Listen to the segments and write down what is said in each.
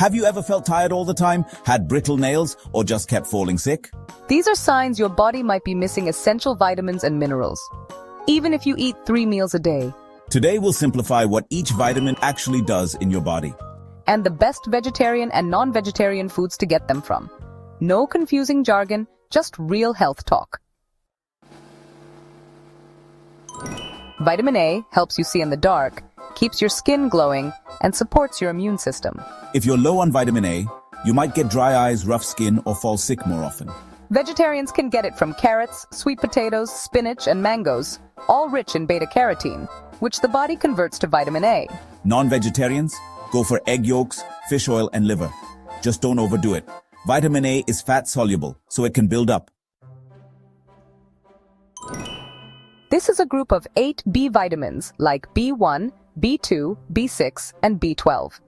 Have you ever felt tired all the time, had brittle nails, or just kept falling sick? These are signs your body might be missing essential vitamins and minerals, even if you eat 3 meals a day. Today we'll simplify what each vitamin actually does in your body. And the best vegetarian and non-vegetarian foods to get them from. No confusing jargon, just real health talk. Vitamin A helps you see in the dark, keeps your skin glowing, and supports your immune system. If you're low on vitamin A, you might get dry eyes, rough skin, or fall sick more often. Vegetarians can get it from carrots, sweet potatoes, spinach, and mangoes, all rich in beta-carotene, which the body converts to vitamin A. Non-vegetarians? Go for egg yolks, fish oil, and liver. Just don't overdo it. Vitamin A is fat-soluble, so it can build up. This is a group of 8 B vitamins like B1, B2, B6, and B12.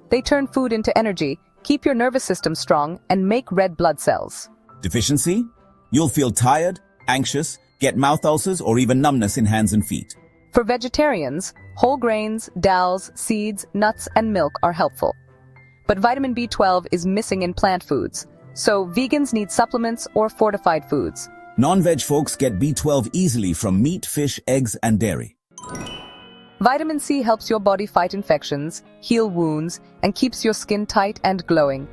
They turn food into energy, keep your nervous system strong, and make red blood cells. Deficiency? You'll feel tired, anxious, get mouth ulcers, or even numbness in hands and feet. For vegetarians, whole grains, dals, seeds, nuts, and milk are helpful. But vitamin B12 is missing in plant foods, so vegans need supplements or fortified foods. Non-veg folks get B12 easily from meat, fish, eggs, and dairy. Vitamin C helps your body fight infections, heal wounds, and keeps your skin tight and glowing.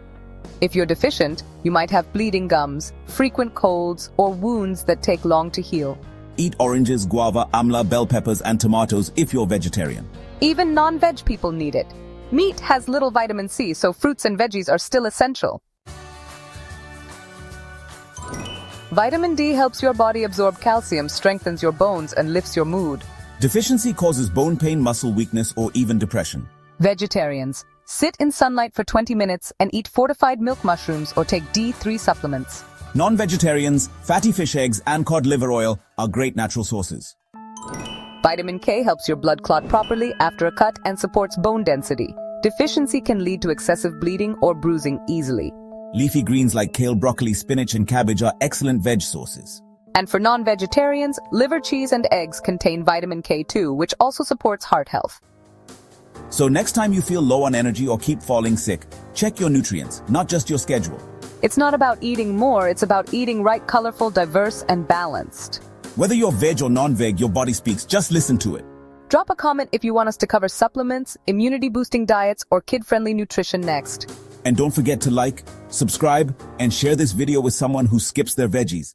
If you're deficient, you might have bleeding gums, frequent colds, or wounds that take long to heal. Eat oranges, guava, amla, bell peppers, and tomatoes if you're vegetarian. Even non-veg people need it. Meat has little vitamin C, so fruits and veggies are still essential. Vitamin D helps your body absorb calcium, strengthens your bones, and lifts your mood. Deficiency causes bone pain, muscle weakness, or even depression. Vegetarians, sit in sunlight for 20 minutes and eat fortified milk mushrooms or take D3 supplements. Non-vegetarians, fatty fish eggs, and cod liver oil are great natural sources. Vitamin K helps your blood clot properly after a cut and supports bone density. Deficiency can lead to excessive bleeding or bruising easily. Leafy greens like kale, broccoli, spinach, and cabbage are excellent veg sources. And for non-vegetarians, liver, cheese, and eggs contain vitamin K2, which also supports heart health. So next time you feel low on energy or keep falling sick, check your nutrients, not just your schedule. It's not about eating more, it's about eating right, colorful, diverse, and balanced. Whether you're veg or non-veg, your body speaks, just listen to it. Drop a comment if you want us to cover supplements, immunity-boosting diets, or kid-friendly nutrition next. And don't forget to like, subscribe, and share this video with someone who skips their veggies.